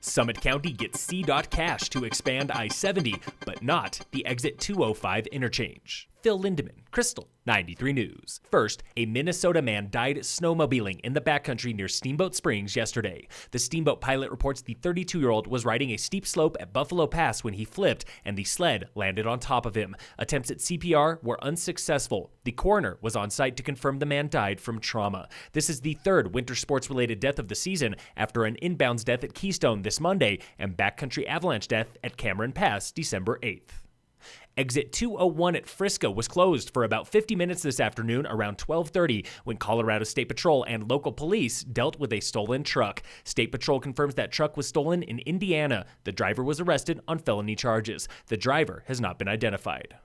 Summit County gets CDOT cash to expand I-70, but not the Exit 205 interchange. Phil Lindemann, Krystal, 93 News. First, a Minnesota man died snowmobiling in the backcountry near Steamboat Springs yesterday. The Steamboat pilot reports the 32-year-old was riding a steep slope at Buffalo Pass when he flipped and the sled landed on top of him. Attempts at CPR were unsuccessful. The coroner was on site to confirm the man died from trauma. This is the third winter sports-related death of the season after an inbounds death at Keystone this Monday and backcountry avalanche death at Cameron Pass December 8th. Exit 201 at Frisco was closed for about 50 minutes this afternoon around 12:30 when Colorado State Patrol and local police dealt with a stolen truck. State Patrol confirms that truck was stolen in Indiana. The driver was arrested on felony charges. The driver has not been identified.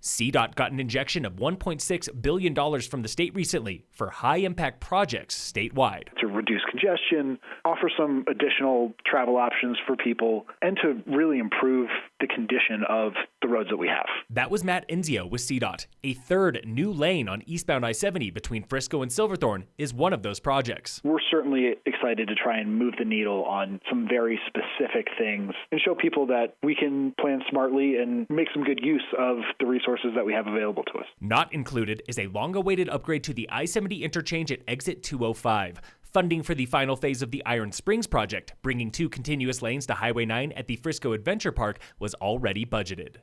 CDOT got an injection of $1.6 billion from the state recently for high-impact projects statewide. To reduce congestion, offer some additional travel options for people, and to really improve the condition of the roads that we have. That was Matt Enzio with CDOT. A third new lane on eastbound I-70 between Frisco and Silverthorne is one of those projects. We're certainly excited to try and move the needle on some very specific things and show people that we can plan smartly and make some good use of the resources that we have available to us. Not included is a long-awaited upgrade to the I-70 interchange at Exit 205. Funding for the final phase of the Iron Springs project, bringing 2 continuous lanes to Highway 9 at the Frisco Adventure Park, was already budgeted.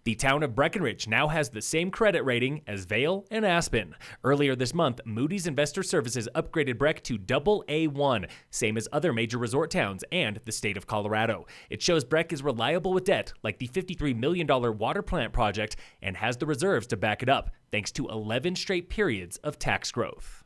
The town of Breckenridge now has the same credit rating as Vail and Aspen. Earlier this month, Moody's Investor Services upgraded Breck to AA1, same as other major resort towns and the state of Colorado. It shows Breck is reliable with debt, like the $53 million water plant project, and has the reserves to back it up, thanks to 11 straight periods of tax growth.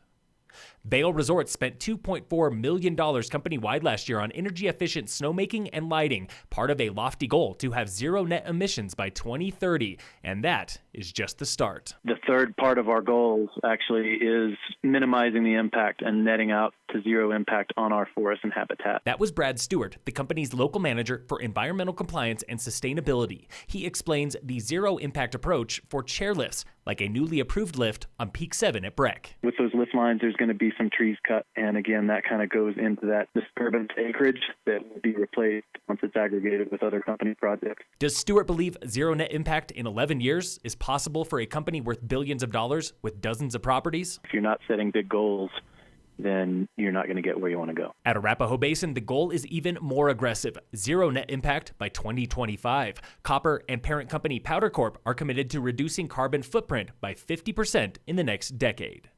Vail Resorts spent $2.4 million company-wide last year on energy-efficient snowmaking and lighting, part of a lofty goal to have zero net emissions by 2030, and that is just the start. The third part of our goals actually is minimizing the impact and netting out to zero impact on our forests and habitat. That was Brad Stewart, the company's local manager for environmental compliance and sustainability. He explains the zero-impact approach for chairlifts, like a newly approved lift on Peak 7 at Breck. With those lift lines, there's going to be some trees cut, and again, that kind of goes into that disturbance acreage that will be replaced once it's aggregated with other company projects. Does Stewart believe zero net impact in 11 years is possible for a company worth billions of dollars with dozens of properties? If you're not setting big goals, then you're not going to get where you want to go. At Arapahoe Basin, the goal is even more aggressive, zero net impact by 2025. Copper and parent company Powder Corp are committed to reducing carbon footprint by 50% in the next decade.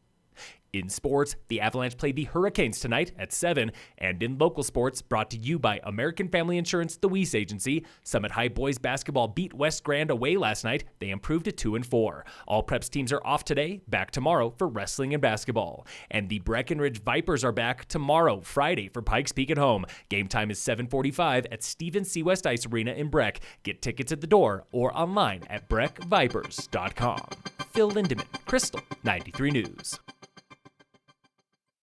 In sports, the Avalanche play the Hurricanes tonight at 7, and in local sports, brought to you by American Family Insurance, the Weiss Agency, Summit High boys basketball beat West Grand away last night. They improved to 2-4. All Preps teams are off today, back tomorrow for wrestling and basketball. And the Breckenridge Vipers are back tomorrow, Friday, for Pikes Peak at home. Game time is 7:45 at Stephen C. West Ice Arena in Breck. Get tickets at the door or online at breckvipers.com. Phil Lindemann, Krystal, 93 News.